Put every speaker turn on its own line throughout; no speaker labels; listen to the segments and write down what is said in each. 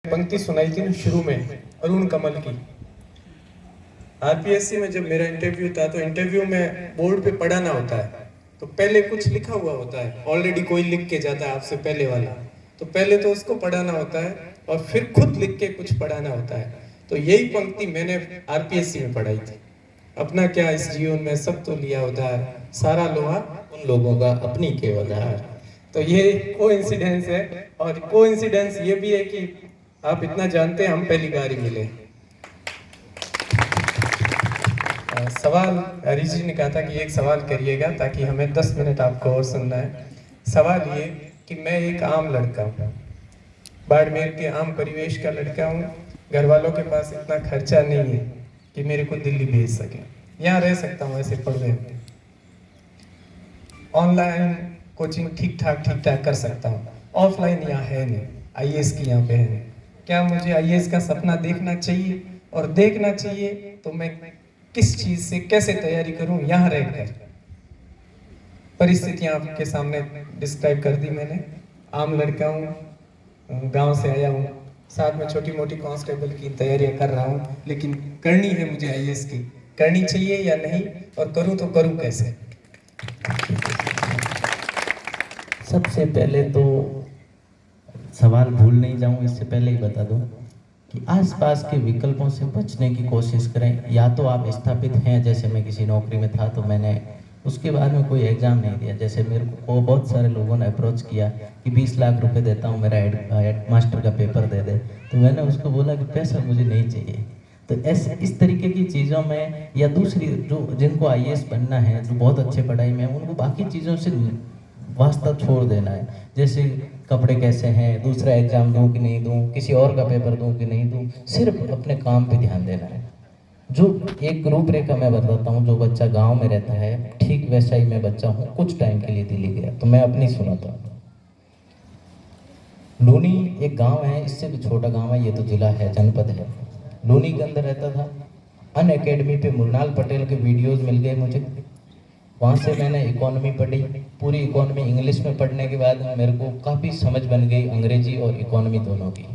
पंक्ति सुनाई थी ना शुरू में अरुण कमल की। आरपीएससी में जब मेरा इंटरव्यू था तो इंटरव्यू में बोर्ड पे पढ़ाना होता है, तो पहले कुछ लिखा हुआ होता है, ऑलरेडी कोई लिख के जाता है आपसे पहले वाला, तो पहले तो उसको पढ़ाना होता है और फिर खुद लिख के कुछ पढ़ाना होता है। तो यही पंक्ति मैंने आरपीएससी में पढ़ाई थी। अपना क्या इस जीवन में सब तो लिया उधार, सारा लोहा उन लोगों का अपनी केवल हार। तो ये कोइंसिडेंस है, और कोइंसिडेंस ये भी है कि आप इतना जानते हैं हम पहली बार ही मिले। सवाल हरी जी ने कहा था कि एक सवाल करिएगा ताकि हमें 10 मिनट आपको और सुनना है। सवाल ये कि मैं एक आम लड़का हूँ, बाड़मेर के आम परिवेश का लड़का हूँ। घर वालों के पास इतना खर्चा नहीं है कि मेरे को दिल्ली भेज सके, यहाँ रह सकता हूँ ऐसे पढ़ने। ऑनलाइन कोचिंग ठीक ठाक कर सकता हूँ, ऑफलाइन यहाँ है नहीं, आईएएस की यहाँ पे है नहीं। क्या मुझे आईएएस का सपना देखना चाहिए, और देखना चाहिए तो मैं किस चीज से कैसे तैयारी करूं यहाँ रहकर। परिस्थितियां आपके सामने डिस्क्राइब कर दी मैंने। आम लड़का हूँ, गांव से आया हूँ, साथ में छोटी मोटी कांस्टेबल की तैयारियां कर रहा हूँ, लेकिन करनी है मुझे आईएएस की। करनी चाहिए या नहीं, और करूँ तो करूँ कैसे?
सबसे पहले तो सवाल भूल नहीं जाऊं, इससे पहले ही बता दूं कि आसपास के विकल्पों से बचने की कोशिश करें। या तो आप स्थापित हैं, जैसे मैं किसी नौकरी में था तो मैंने उसके बाद में कोई एग्ज़ाम नहीं दिया। जैसे मेरे को बहुत सारे लोगों ने अप्रोच किया कि 20 लाख रुपए देता हूँ, मेरा हेड मास्टर का पेपर दे दे। तो मैंने उसको बोला कि पैसा मुझे नहीं चाहिए। तो ऐसे इस तरीके की चीज़ों में, या दूसरी जो जिनको आईएएस बनना है, जो बहुत अच्छे पढ़ाई में है, उनको बाकी चीज़ों से वास्ता छोड़ देना है। जैसे कपड़े कैसे हैं, दूसरा एग्जाम दूं कि नहीं दूं, किसी और का पेपर दूं कि नहीं दूं, सिर्फ अपने काम पे ध्यान देना है। जो एक रूपरेखा मैं बताता हूँ, जो बच्चा गांव में रहता है ठीक वैसा ही मैं बच्चा हूँ, कुछ टाइम के लिए दिल्ली गया। तो मैं अपनी सुनाता हूँ। लूनी एक गांव है, इससे भी छोटा गांव है, ये तो जिला है, जनपद है। लूनी के अंदर रहता था। अन अकेडमी पे मुरनाल पटेल के वीडियोस मिल गए मुझे, वहाँ से मैंने इकोनॉमी पढ़ी। पूरी इकोनॉमी इंग्लिश में पढ़ने के बाद मेरे को काफ़ी समझ बन गई अंग्रेजी और इकोनॉमी दोनों की।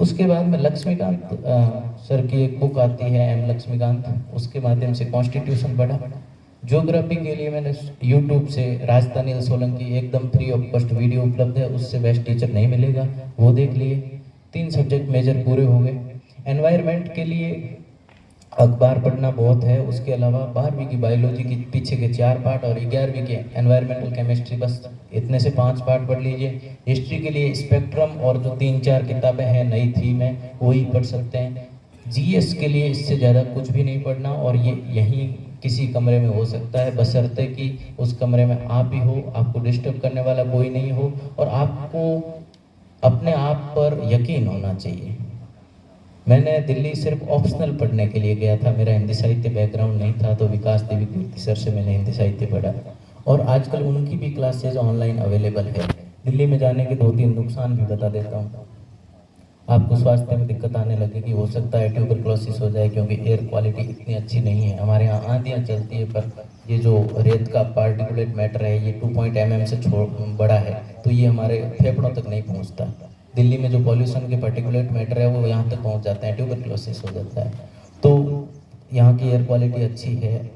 उसके बाद में लक्ष्मीकांत सर की एक बुक आती है, एम लक्ष्मीकांत, उसके माध्यम से कॉन्स्टिट्यूशन पढ़ा। ज्योग्राफी के लिए मैंने यूट्यूब से राजस्थानी सोलंकी एकदम फ्री ऑफ कॉस्ट वीडियो उपलब्ध है, उससे बेस्ट टीचर नहीं मिलेगा, वो देख लिए। 3 सब्जेक्ट मेजर पूरे हो गए। एनवायरनमेंट के लिए अखबार पढ़ना बहुत है। उसके अलावा 12वीं की बायोलॉजी के पीछे के 4 पार्ट और 11वीं के एनवायरमेंटल केमिस्ट्री, बस इतने से 5 पार्ट पढ़ लीजिए। हिस्ट्री के लिए स्पेक्ट्रम और जो 3-4 किताबें हैं नई थीम है वही पढ़ सकते हैं। जीएस के लिए इससे ज़्यादा कुछ भी नहीं पढ़ना, और ये यहीं किसी कमरे में हो सकता है, बशर्ते कि उस कमरे में आप ही हो, आपको डिस्टर्ब करने वाला कोई नहीं हो, और आपको अपने आप पर यकीन होना चाहिए। मैंने दिल्ली सिर्फ ऑप्शनल पढ़ने के लिए गया था, मेरा हिंदी साहित्य बैकग्राउंड नहीं था, तो विकास देवी कीर्ति सर से मैंने हिंदी साहित्य पढ़ा। और आजकल उनकी भी क्लासेज ऑनलाइन अवेलेबल है। दिल्ली में जाने के 2-3 नुकसान भी बता देता हूँ। आपको स्वास्थ्य में दिक्कत आने लगेगी, हो सकता है ट्यूबरक्लोसिस हो जाए, क्योंकि एयर क्वालिटी इतनी अच्छी नहीं है। हमारे यहाँ आंधियाँ चलती है, पर ये जो रेत का पार्टिकुलेट मैटर है ये 2 mm से बड़ा है, तो ये हमारे फेफड़ों तक नहीं पहुँचता। दिल्ली में जो पॉल्यूशन के पार्टिकुलेट मैटर है वो यहाँ तक पहुँच जाते हैं, ट्यूबरक्लोसिस हो जाता है। तो यहाँ की एयर क्वालिटी अच्छी है,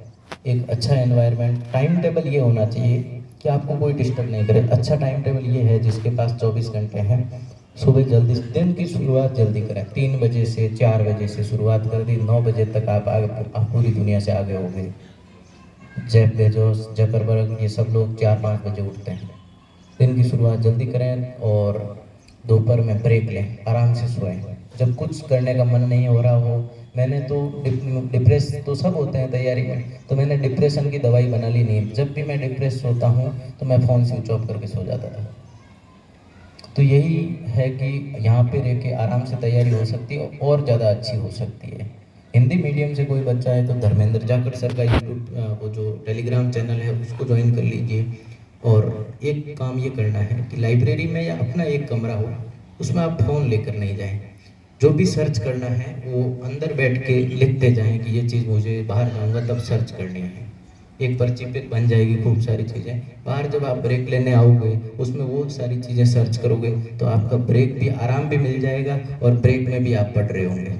एक अच्छा एनवायरनमेंट। टाइम टेबल ये होना चाहिए कि आपको कोई डिस्टर्ब नहीं करे। अच्छा टाइम टेबल ये है जिसके पास 24 घंटे हैं। सुबह जल्दी, दिन की शुरुआत जल्दी करें। 3 बजे से 4 बजे से शुरुआत कर दी, 9 बजे तक आप पूरी दुनिया से आगे हो गए। जेफ बेजोस, जकरबर्ग, ये सब लोग 4-5 बजे उठते हैं। दिन की शुरुआत जल्दी करें, और दोपहर में ब्रेक लें, आराम से सोएं जब कुछ करने का मन नहीं हो रहा हो। मैंने तो डिप्रेस तो सब होते हैं तैयारी में, तो मैंने डिप्रेशन की दवाई बना ली नींद। जब भी मैं डिप्रेस होता हूँ तो मैं फ़ोन स्विच ऑफ करके सो जाता था। तो यही है कि यहाँ पे रह के आराम से तैयारी हो सकती है, और ज़्यादा अच्छी हो सकती है। हिंदी मीडियम से कोई बच्चा है तो धर्मेंद्र जाखड़ सर का यूट्यूब वो जो टेलीग्राम चैनल है उसको ज्वाइन कर लीजिए। और एक काम ये करना है कि लाइब्रेरी में या अपना एक कमरा हो, उसमें आप फ़ोन लेकर नहीं जाएं। जो भी सर्च करना है वो अंदर बैठ के लिखते जाएं कि ये चीज़ मुझे बाहर जाऊँगा तब सर्च करनी है। एक पर्ची पे बन जाएगी खूब सारी चीज़ें। बाहर जब आप ब्रेक लेने आओगे उसमें वो सारी चीज़ें सर्च करोगे तो आपका ब्रेक भी आराम भी मिल जाएगा और ब्रेक में भी आप पढ़ रहे होंगे।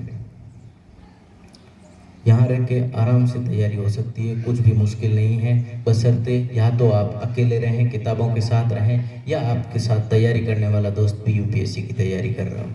यहाँ रह के आराम से तैयारी हो सकती है, कुछ भी मुश्किल नहीं है, बशर्ते या तो आप अकेले रहें, किताबों के साथ रहें, या आपके साथ तैयारी करने वाला दोस्त भी यूपीएससी की तैयारी कर रहा हो।